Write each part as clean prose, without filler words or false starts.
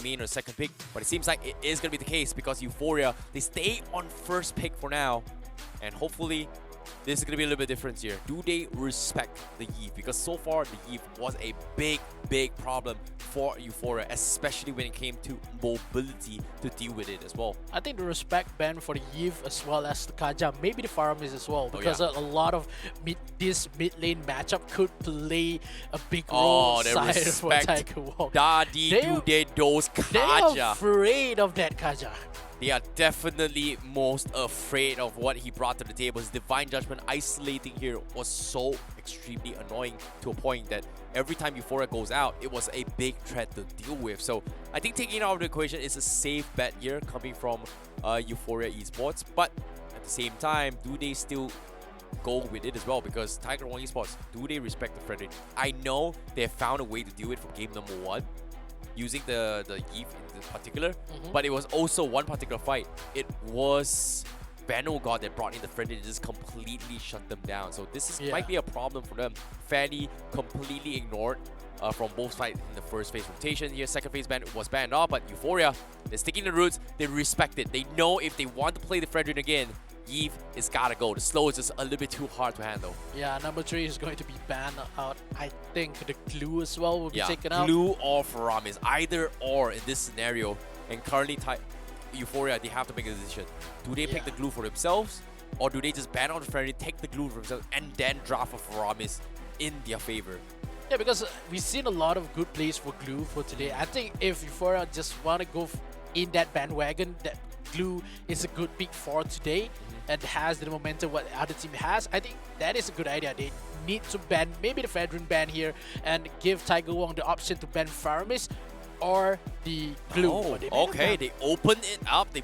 main or second pick, but it seems like it is going to be the case because Euphoria, they stay on first pick for now, and hopefully this is going to be a little bit different here. Do they respect the EVE? Because so far, the EVE was a big problem for Euphoria, especially when it came to mobility to deal with it as well. I think the respect band for the EVE as well as the Kaja, maybe the Faramis as well, because a lot of this mid lane matchup could play a big role side for Tiger Wong. Those Kaja. They are afraid of that Kaja. They are definitely most afraid of what he brought to the table. His Divine Judgment isolating here was so extremely annoying to a point that every time Euphoria goes out, it was a big threat to deal with. So I think taking it out of the equation is a safe bet here coming from Euphoria Esports. But at the same time, do they still go with it as well? Because Tiger Wong Esports, do they respect the Frederick? I know they have found a way to do it for game number 1. Using the EVE in particular, but it was also one particular fight. It was Bano God that brought in the friend and just completely shut them down. So this is, might be a problem for them. Fanny completely ignored from both sides in the first phase rotation. Here, second phase ban was banned off, but Euphoria, they're sticking the roots. They respect it. They know if they want to play the Frederick again, EVE is gotta go. The slow is just a little bit too hard to handle. Yeah, number 3 is going to be banned out. I think the glue as well will be taken out. Glue or Faramis, either or in this scenario. And currently, Euphoria, they have to make a decision. Do they pick the glue for themselves, or do they just ban out the Freddy, take the glue for themselves, and then draft a Faramis in their favor? Yeah, because we've seen a lot of good plays for glue for today. I think if Euphoria just want to go in that bandwagon, that glue is a good pick for today and has the momentum what the other team has, I think that is a good idea. They need to ban maybe the Fedrin ban here and give Tiger Wong the option to ban Faramis or the glue. Oh, okay, they open it up. They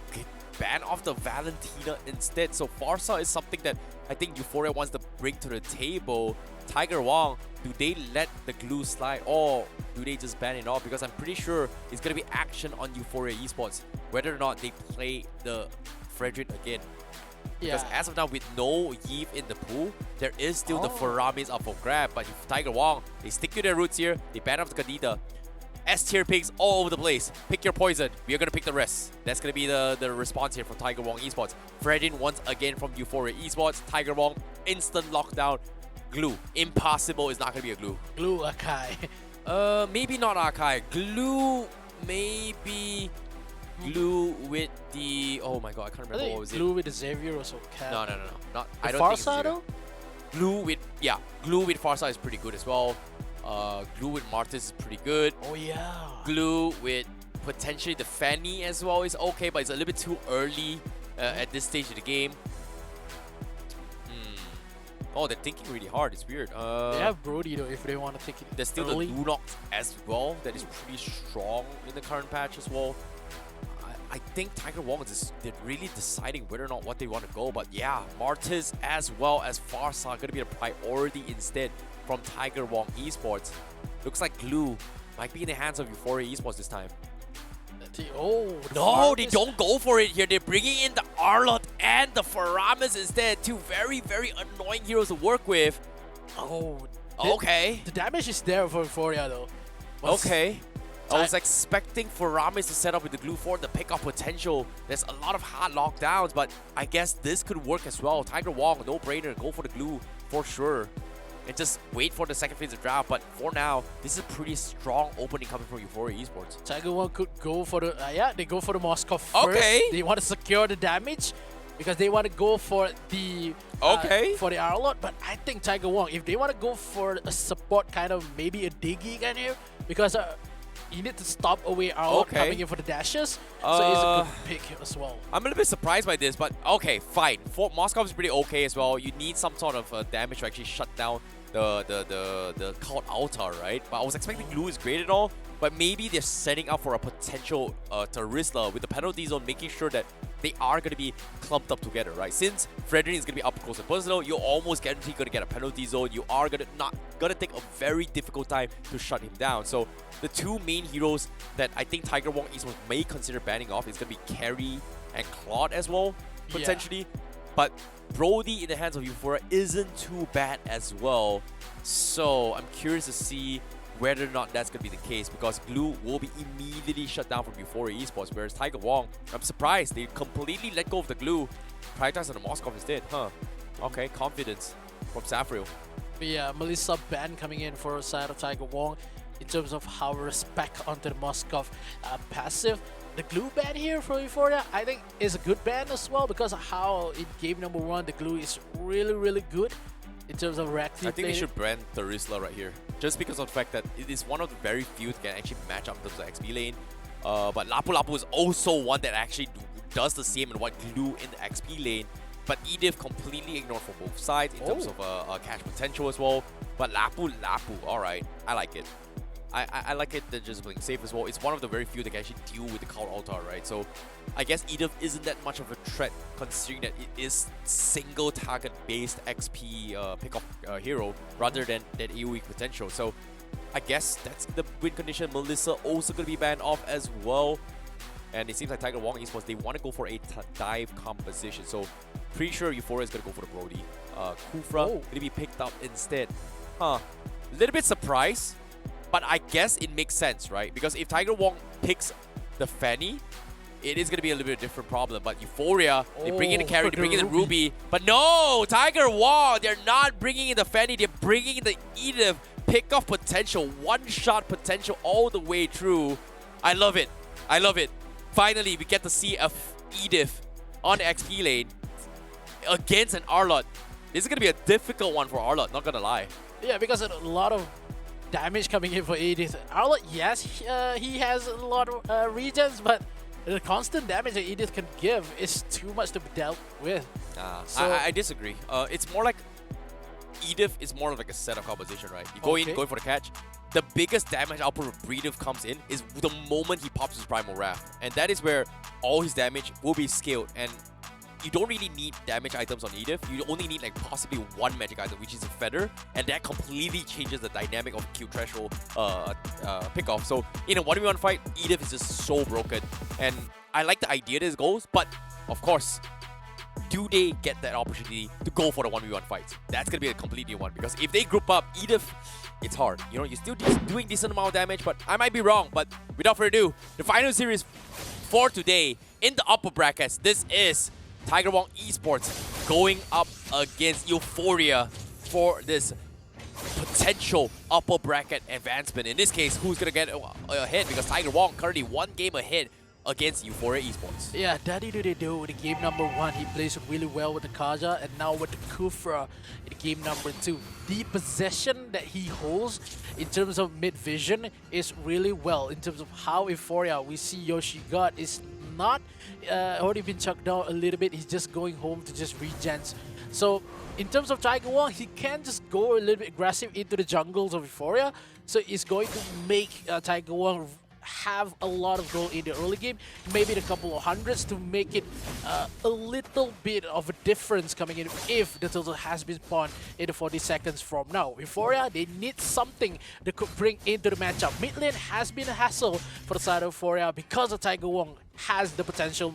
ban off the Valentina instead. So Farsa is something that I think Euphoria wants to bring to the table. Tiger Wong, do they let the glue slide or do they just ban it off? Because I'm pretty sure it's going to be action on Euphoria Esports, whether or not they play the Frederick again. Because as of now, with no EVE in the pool, there is still the Faramis up for grab. But if Tiger Wong, they stick to their roots here. They ban off the Kadita. S-tier picks all over the place. Pick your poison. We are going to pick the rest. That's going to be the response here from Tiger Wong Esports. Fredin once again from Euphoria Esports. Tiger Wong, instant lockdown. Glue. Impossible is not going to be a glue. Glue Akai. Maybe not Akai. Glue, maybe glue with the... Oh my god, I can't remember what was it. Glue with the Xavier or so. No. Not, I the don't Farsa think though? Glue with... Yeah, glue with Farsa is pretty good as well. Glue with Martis is pretty good. Oh yeah. Glue with potentially the Fanny as well is okay, but it's a little bit too early at this stage of the game. Oh, they're thinking really hard. It's weird. They have Brody though if they want to take it. There's still early. the Lunox as well that is pretty strong in the current patch as well. I think Tiger Wong is really deciding whether or not what they want to go. But yeah, Martis as well as Farsa are going to be a priority instead from Tiger Wong Esports. Looks like glue might be in the hands of Euphoria Esports this time. No, they don't go for it here. They're bringing in the Arlott and the Faramis instead. Two very annoying heroes to work with. Okay. The damage is there for Euphoria though. Okay. I was expecting Faramis to set up with the glue for the pickup potential. There's a lot of hard lockdowns, but I guess this could work as well. Tiger Wong, no brainer, go for the glue for sure. And just wait for the second phase of draft. But for now, this is a pretty strong opening coming from Euphoria Esports. Tiger Wong could go for the they go for the Moscow first. Okay. They want to secure the damage because they want to go for the for the Arlott. But I think Tiger Wong, if they want to go for a support kind of maybe a Diggy kind of, because you need to stop away Arlott coming in for the dashes. So it's a good pick as well. I'm a little bit surprised by this, but okay, fine. For Moscow is pretty okay as well. You need some sort of damage to actually shut down the Cult Altar, right? But I was expecting glue is great and all, but maybe they're setting up for a potential Terisla with the penalty zone, making sure that they are going to be clumped up together, right? Since Frederick is going to be up close and personal, you're almost guaranteed going to get a penalty zone. You are not going to take a very difficult time to shut him down. So the two main heroes that I think Tiger Wong Esports may consider banning off is going to be Carry and Claude as well, potentially. But Brody in the hands of Euphoria isn't too bad as well. So I'm curious to see whether or not that's going to be the case, because Glue will be immediately shut down from Euphoria Esports, whereas Tiger Wong, I'm surprised they completely let go of the Glue, prioritize on the Moscow instead. Okay, confidence from Safrio. But yeah, Melissa ban coming in for a side of Tiger Wong in terms of how respect onto the Moscow passive. The Glue ban here for Euphoria, I think, is a good ban as well, because of how in game number 1 the Glue is really good in terms of reactive. I think they should brand Therisla right here, just because of the fact that it is one of the very few that can actually match up in terms of XP lane. But Lapu Lapu is also one that actually does the same in what Glue in the XP lane. But Edith completely ignored from both sides in terms of cash potential as well. But Lapu Lapu, alright, I like it. I like it, they're just playing safe as well. It's one of the very few that can actually deal with the counter altar, right? So I guess Edith isn't that much of a threat, considering that it is single target based XP pick-off hero rather than that AoE potential. So I guess that's the win condition. Melissa also going to be banned off as well. And it seems like Tiger Wong Esports, they want to go for a dive composition. So pretty sure Euphoria is going to go for the Brody. Kufra going to be picked up instead. A little bit surprised. But I guess it makes sense, right? Because if Tiger Wong picks the Fanny, it is going to be a little bit of a different problem. But Euphoria, they bring in the carry, they bring in the Ruby. But no, Tiger Wong, they're not bringing in the Fanny, they're bringing in the Edith. Pick-off potential, one-shot potential all the way through. I love it. I love it. Finally, we get to see a Edith on the XP lane against an Arlott. This is going to be a difficult one for Arlott, not going to lie. Yeah, because a lot of damage coming in for Edith. Arlott, yes, he has a lot of regens, but the constant damage that Edith can give is too much to be dealt with. So I disagree. It's more like Edith is more of like a setup composition, right? You go in, going for the catch. The biggest damage output of Edith comes in is the moment he pops his Primal Wrath. And that is where all his damage will be scaled. And you don't really need damage items on Edith. You only need like possibly one magic item, which is a Feather, and that completely changes the dynamic of Q threshold pick-off. So in a 1v1 fight, Edith is just so broken. And I like the idea this goes, but of course, do they get that opportunity to go for the 1v1 fights? That's going to be a complete new one, because if they group up, Edith, it's hard. You know, you're still doing decent amount of damage, but I might be wrong. But without further ado, the final series for today in the upper brackets, this is Tiger Wong Esports going up against Euphoria for this potential upper bracket advancement. In this case, who's going to get ahead? Because Tiger Wong currently 1 game ahead against Euphoria Esports. Yeah, Daddy do they do in game number 1. He plays really well with the Kaja, and now with the Kufra in game number 2. The possession that he holds in terms of mid vision is really well. In terms of how Euphoria, we see Yoshi God is not already been chucked down a little bit. He's just going home to just regens. So in terms of Tiger Wong, he can just go a little bit aggressive into the jungles of Euphoria. So it's going to make Tiger Wong have a lot of gold in the early game, maybe a couple of hundreds to make it a little bit of a difference coming in if the total has been spawned in the 40 seconds from now. Euphoria, they need something they could bring into the matchup. Mid lane has been a hassle for the side of Euphoria because of Tiger Wong has the potential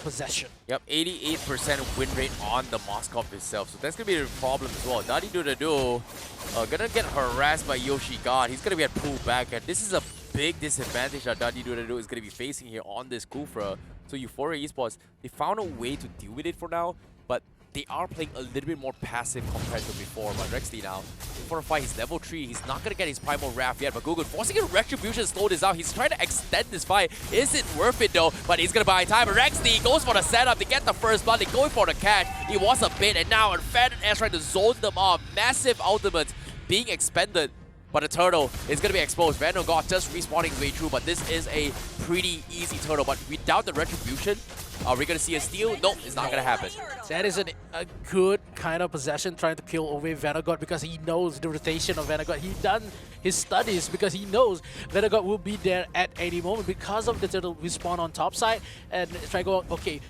possession. Yep, 88% win rate on the Moscow itself, so that's going to be a problem as well. Daddy do gonna get harassed by Yoshi God. He's going to get pulled back, and this is a big disadvantage that Daddy do is going to be facing here on this Kufra. So Euphoria Esports, they found a way to deal with it for now, but they are playing a little bit more passive compared to before. But Rexley now, for a fight, he's level 3. He's not going to get his Primal Wrath yet, but Google forcing a Retribution to slow this out. He's trying to extend this fight. Is it worth it though? But he's going to buy time. Rexley goes for the setup. They get the first blood. They're going for the catch. It was a bait, and now Fed and S trying to zone them off. Massive ultimate being expended. But the turtle is going to be exposed. Vandal God just respawning his way through, but this is a pretty easy turtle. But without the Retribution, are we going to see a steal? Nope, it's not going to happen. That is a good kind of possession, trying to kill away Vandal God, because he knows the rotation of Vandal God. He done his studies because he knows Vandal God will be there at any moment because of the turtle respawn on top side. And try to go, okay,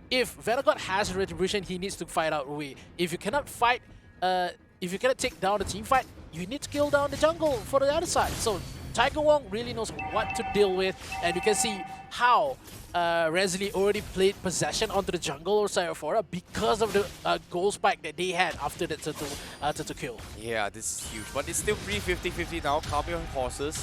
if Vandal God has Retribution, he needs to fight out away. If you cannot fight, if you cannot take down the team fight, you need to kill down the jungle for the other side. So Tiger Wong really knows what to deal with, and you can see how Resley already played possession onto the jungle or side of Euphoria because of the goal spike that they had after the turtle kill. Yeah, this is huge, but it's still 50-50 now. Calm your horses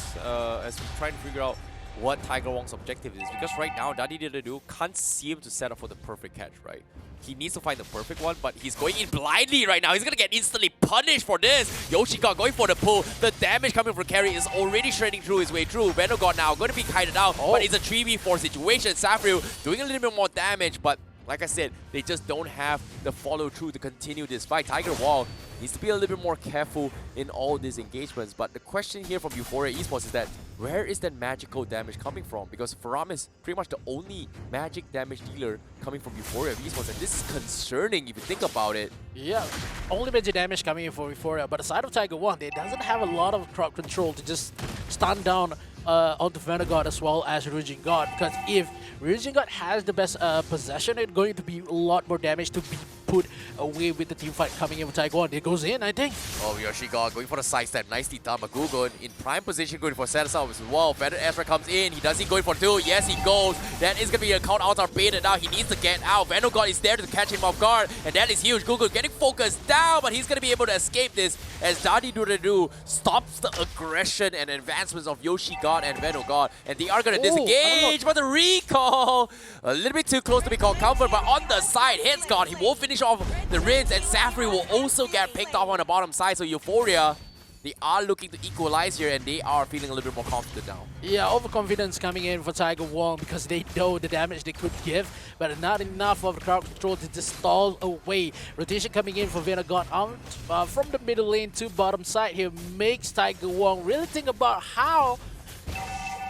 as we try to figure out what Tiger Wong's objective is, because right now Dadidu can't seem to set up for the perfect catch, right? He needs to find the perfect one, but he's going in blindly right now. He's gonna get instantly punished for this. Yoshika going for the pull. The damage coming from carry is already shredding through his way through. Venogod now going to be kited out, but it's a 3v4 situation. Safryu doing a little bit more damage, but like I said, they just don't have the follow-through to continue this fight. Tiger Wong needs to be a little bit more careful in all these engagements. But the question here from Euphoria Esports is that where is that magical damage coming from? Because Faram is pretty much the only magic damage dealer coming from Euphoria Esports, and this is concerning if you think about it. Yeah, only major damage coming in for Euphoria, but aside of Tiger Wong, they doesn't have a lot of crowd control to just stun down onto Venogod as well as Ryujin God, because if Ryujin God has the best possession, it's going to be a lot more damage to be put away with the team fight coming in with Tiger Wong. It goes in, I think. Oh, Yoshika going for the side step. Nicely done. Magugun in prime position going for set up as well. Feathered Ezra comes in. He doesn't going for two. Yes, he goes. That is going to be a count out are baited now. He needs to get out. Venogod is there to catch him off guard, and that is huge. Gugun getting focused down, but he's going to be able to escape this as Dadidu stops the aggression and advancements of Yoshika and Venogod, and they are going to disengage, but the recall a little bit too close to be called comfort, but on the side, hits God. He will finish off the Rinse, and Safryu will also get picked off on the bottom side, so Euphoria, they are looking to equalize here, and they are feeling a little bit more confident now. Yeah, overconfidence coming in for Tiger Wong because they know the damage they could give, but not enough of the crowd control to just stall away. Rotation coming in for Venogod out from the middle lane to bottom side here makes Tiger Wong really think about how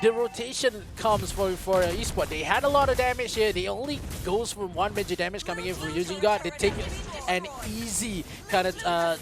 the rotation comes for Esports. They had a lot of damage here. They only goes from one major damage coming in from using God. They take an easy kind of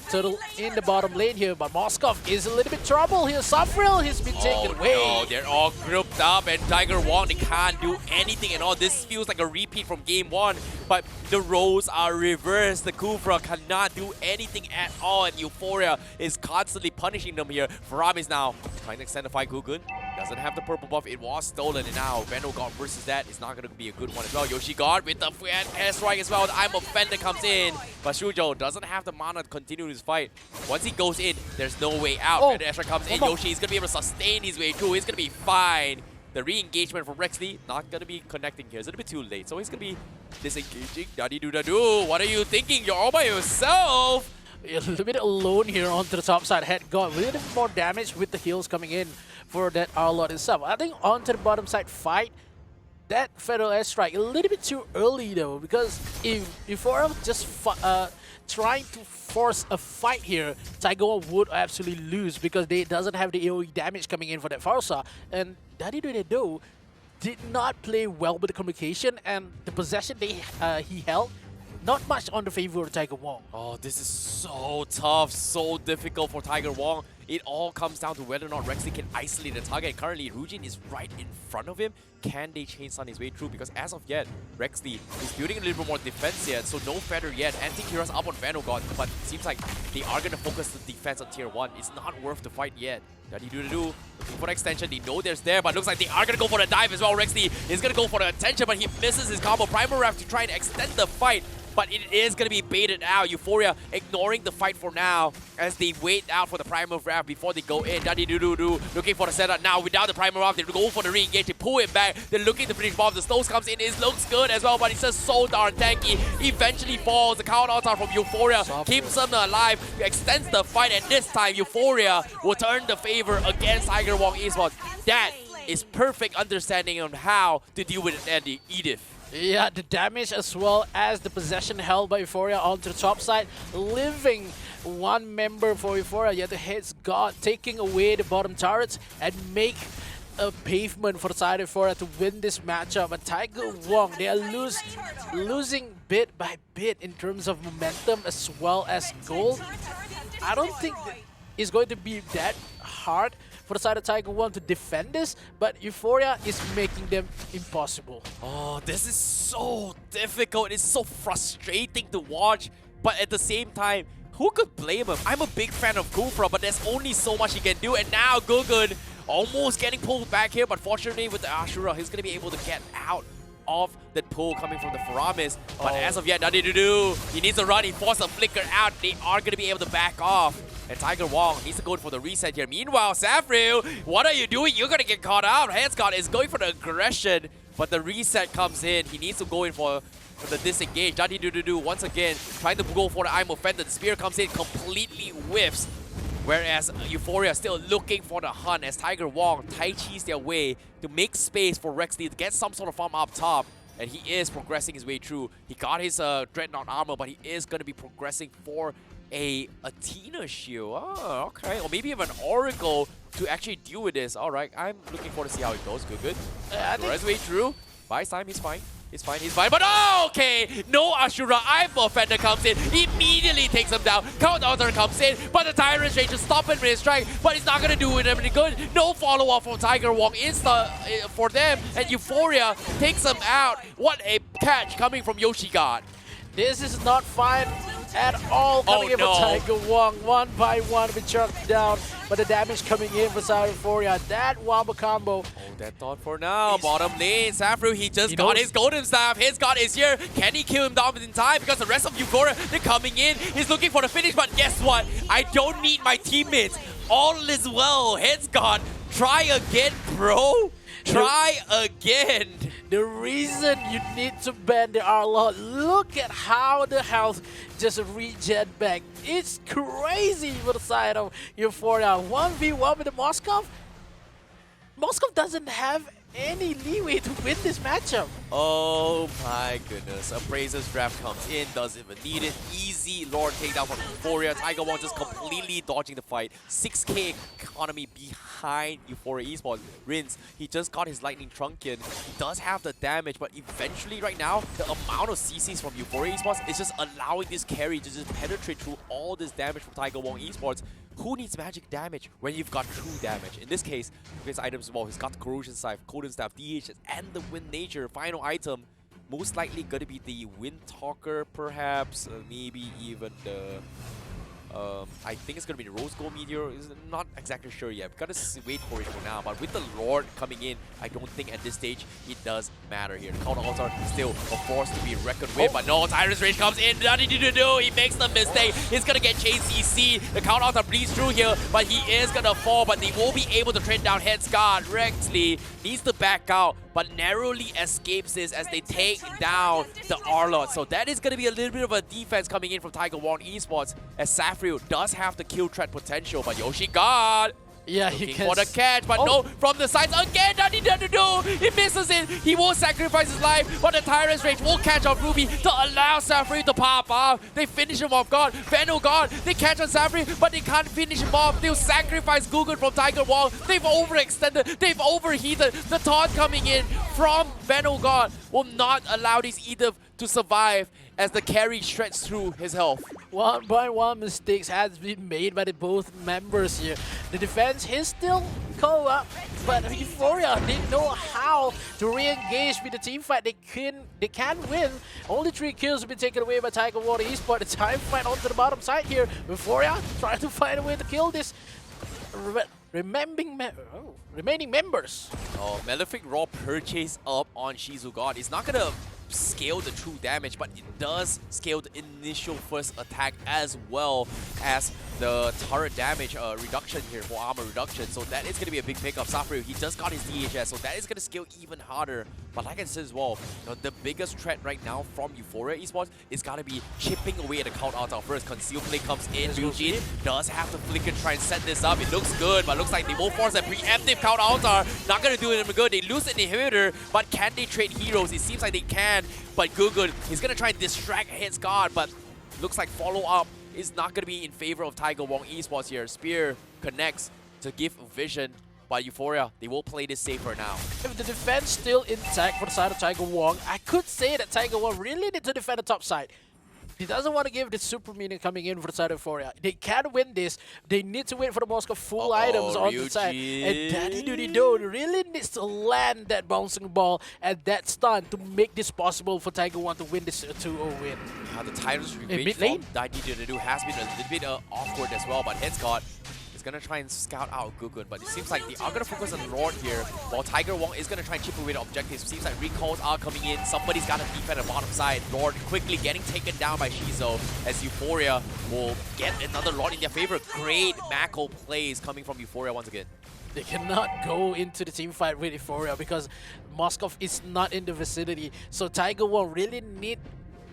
turtle in the bottom lane here, but Moskov is a little bit trouble here. Safril has been taken away. No, they're all grouped up, and Tiger Wong, they can't do anything at all. This feels like a repeat from game one, but the roles are reversed. The Kufra cannot do anything at all, and Euphoria is constantly punishing them here. Faram is now trying to extend the fight. Gugun doesn't have the purple buff. It was stolen, and now Venogod versus that is not going to be a good one as well. Yoshigard with the air strike as well. I'm offended comes in, but Shujo doesn't have the mana to continue his fight. Once he goes in, there's no way out. And Ezra comes in. Yoshi is going to be able to sustain his way through. He's going to be fine. The re-engagement from Rexley not going to be connecting here. It's a little bit too late, so he's going to be disengaging. Dadi-do-da-do. What are you thinking? You're all by yourself. A little bit alone here onto the top side. Head got a little bit more damage with the heals coming in for that Arlord itself. I think onto the bottom side fight, that Federal Airstrike a little bit too early though, because if Euphoria just trying to force a fight here, Tiger Wong would absolutely lose because they doesn't have the AoE damage coming in for that Farsa. And Dadidu did not play well with the communication, and the possession he held not much on the favor of Tiger Wong. Oh, this is so tough, so difficult for Tiger Wong. It all comes down to whether or not Rexley can isolate the target. Currently, Ryujin is right in front of him. Can they chain stun his way through? Because as of yet, Rexley is building a little bit more defense yet, so no feather yet. Anti-Kira's up on Venogod, but it seems like they are going to focus the defense on tier 1. It's not worth the fight yet. Dadi-do-do-do, looking for the extension. They know there's there, but looks like they are going to go for the dive as well. Rexley is going to go for the attention, but he misses his combo. Primal Ref to try and extend the fight, but it is going to be baited out. Euphoria ignoring the fight for now as they wait out for the Primal Wrath before they go in. Dadi-do-do-do looking for the setup now. Without the Primal Wrath, they go for the re-engage. They pull it back. They're looking to finish bomb. The Stones comes in. It looks good as well, but it's just so darn tanky. Eventually falls. The count out from Euphoria keeps them alive, extends the fight, and this time Euphoria will turn the favor against Tiger Wong Esports. That is perfect understanding on how to deal with Andy Edith. Yeah, the damage as well as the possession held by Euphoria onto the top side, leaving one member for Euphoria, yet the hits God, taking away the bottom turrets and make a pavement for the side of Euphoria to win this matchup. But Tiger Wong, they are losing bit by bit in terms of momentum as well as gold. I don't think it's going to be that hard for the side of Tiger Wong to defend this, but Euphoria is making them impossible. Oh, this is so difficult. It's so frustrating to watch, but at the same time, who could blame him? I'm a big fan of Kufra, but there's only so much he can do, and now Gugun almost getting pulled back here, but fortunately with the Ashura, he's going to be able to get out of that pull coming from the Faramis. But as of yet, nothing to do. He needs to run. He forced a flicker out. They are going to be able to back off. And Tiger Wong needs to go for the reset here. Meanwhile, Safril, what are you doing? You're going to get caught out. Headscott is going for the aggression, but the reset comes in. He needs to go in for the disengage. Nothing to do. Once again, trying to go for the I'm offended. The spear comes in, completely whiffs. Whereas Euphoria still looking for the hunt as Tiger Wong Tai Chi's their way to make space for Rexley to get some sort of farm up top. And he is progressing his way through. He got his Dreadnought armor, but he is going to be progressing for a Athena shield. Oh, okay. Or maybe even an Oracle to actually deal with this. Alright, I'm looking forward to see how it goes. Good. Progress way through. Buys time, he's fine. He's fine. But okay, no Ashura. I'm offender comes in, immediately takes him down. Count Altar comes in, but the Tyrant's Rage just stop him with his strike, but he's not gonna do it any good. No follow-up from Tiger Wong for them, and Euphoria takes him out. What a catch coming from Yoshigod. This is not fine at all coming in for Tiger Wong. One by one, we chucked down, but the damage coming in for Euphoria. That wombo combo. Hold that thought for now. Bottom lane, Safru, he just got his golden staff. His god is here. Can he kill him down in time? Because the rest of Euphoria, they're coming in. He's looking for the finish, but guess what? I don't need my teammates. All is well. Heads god, try again, bro. Try again. The reason you need to ban the ALVA, look at how the health just regen back. It's crazy for the side of Euphoria. 1v1 with the Moskov. Moskov doesn't have any leeway to win this matchup. Oh my goodness. Appraiser's draft comes in, doesn't even need it. Easy Lord takedown from Euphoria. Tiger Wong just completely dodging the fight. 6k economy behind Euphoria Esports. Rinse, he just got his Lightning Truncheon. He does have the damage, but eventually right now, the amount of CCs from Euphoria Esports is just allowing this carry to just penetrate through all this damage from Tiger Wong Esports. Who needs magic damage when you've got true damage? In this case, his items as well. He's got the Corrosion Scythe, Golden Staff, DHS, and the Wind Nature. Final item, most likely going to be the Wind Talker, perhaps. Maybe even the... I think it's going to be the Rose Gold Meteor. Is not exactly sure yet. We've got to wait for it for now. But with the Lord coming in, I don't think at this stage it does matter here. The counter altar still a force to be reckoned with. But no, Tyrant's Rage comes in. Nothing to do. He makes the mistake. He's going to get chased CC. The counter altar bleeds through here, but he is going to fall. But they will be able to trade down Headscard. Rexley needs to back out, but narrowly escapes this as they take down the Arlot. So that is going to be a little bit of a defense coming in from Tiger Wong Esports, as Safrio does have the kill threat potential, but Yoshigod looking for the catch, but no, from the sides again, nothing to do. He misses it. He will sacrifice his life, but the Tyrant's Rage will catch on Ruby to allow Safri to pop off. They finish him off guard. Venogod, they catch on Safri, but they can't finish him off. They'll sacrifice Google from Tiger Wong. They've overextended. They've overheated. The taunt coming in from Venogod will not allow this either to survive as the carry shreds through his health. 1-by-1 mistakes has been made by the both members here. The defense is still co-op, but Euphoria didn't know how to re-engage with the team fight. They can win. Only 3 kills have been taken away by Tiger Water Esports. The time fight onto the bottom side here. Euphoria trying to find a way to kill this remaining members. Oh, Malefic Raw purchase up on Shizugod. It's not gonna scale the true damage, but it does scale the initial first attack as well as the turret damage reduction here for armor reduction. So that is going to be a big pickup. Safrio, he just got his DHS, so that is going to scale even harder. But like I said as well, the biggest threat right now from Euphoria Esports is going to be chipping away at the count out first. Conceal play comes in. Ryujin does have to flick and try and set this up. It looks good, but looks like they will force a preemptive count altar. Not going to do them good. They lose an inhibitor, but can they trade heroes? It seems like they can. But Gugun, he's going to try and distract Headscard, but looks like follow-up is not going to be in favor of Tiger Wong Esports here. Spear connects to give vision, but Euphoria, they will play this safer now. If the defense still intact for the side of Tiger Wong, I could say that Tiger Wong really need to defend the top side. He doesn't want to give the super minion coming in for the side of Euphoria. They can win this. They need to wait for the Moscow full items on the side. And Daddy Doody Do really needs to land that bouncing ball and that stun to make this possible for Tiger Wong to win this 2-0 win. The Titans revenge from Daddy Doody Do has been a little bit awkward as well, but Headscott He's gonna try and scout out Gukun, but it seems like they are gonna focus on Lord here, while Tiger Wong is gonna try and chip away the objectives. Seems like recalls are coming in. Somebody's gotta defend the bottom side. Lord quickly getting taken down by Shizo, as Euphoria will get another Lord in their favor. Great Mako plays coming from Euphoria once again. They cannot go into the team fight with Euphoria because Moskov is not in the vicinity. So Tiger Wong really need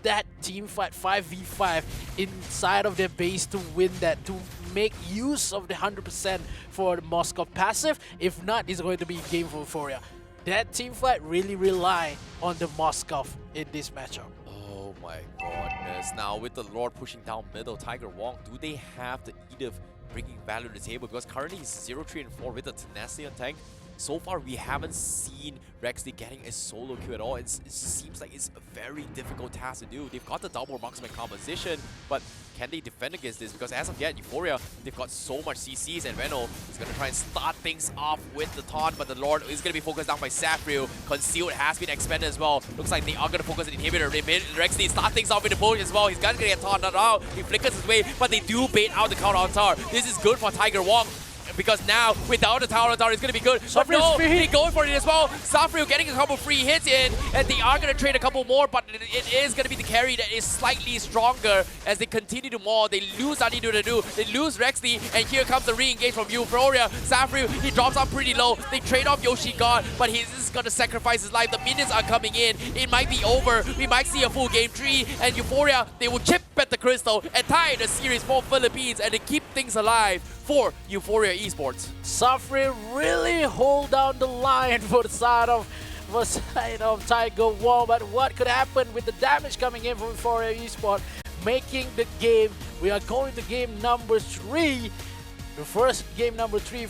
that team fight 5v5 inside of their base to win that, to make use of the 100% for the Moskov passive. If not, it's going to be a game for Euphoria. That team fight really rely on the Moskov in this matchup. Oh my goodness. Now with the Lord pushing down middle, Tiger Wong, do they have the Edith bringing value to the table? Because currently he's 0-3 and 4 with the tenacity on tank. So far, we haven't seen Rexley getting a solo kill at all. It seems like it's a very difficult task to do. They've got the double marksman composition, but can they defend against this? Because as of yet, Euphoria, they've got so much CCs, and Reno is going to try and start things off with the taunt, but the Lord is going to be focused down by Safrio. Concealed has been expanded as well. Looks like they are going to focus on Inhibitor. Rexley start things off with the push as well. He's going to get taunted out. He flickers his way, but they do bait out the counter on tower. This is good for Tiger Wong, because now, without the tower on tower, it's going to be good. But no, they're going for it as well. Safrio getting a couple free hits in, and they are going to trade a couple more, but it is going to be the carry that is slightly stronger as they continue to maul. They lose Anidu to do. They lose Rexley, and here comes the re-engage from Euphoria. Safrio, he drops off pretty low. They trade off Yoshi God, but he's just going to sacrifice his life. The minions are coming in. It might be over. We might see a full game 3, and Euphoria, they will chip at the crystal and tie the series for Philippines, and they keep things alive for Euphoria Esports. Safri really hold down the line for the side of Tiger Wong, but what could happen with the damage coming in from Euphoria Esports, making the game. We are going to game number 3. The first game number 3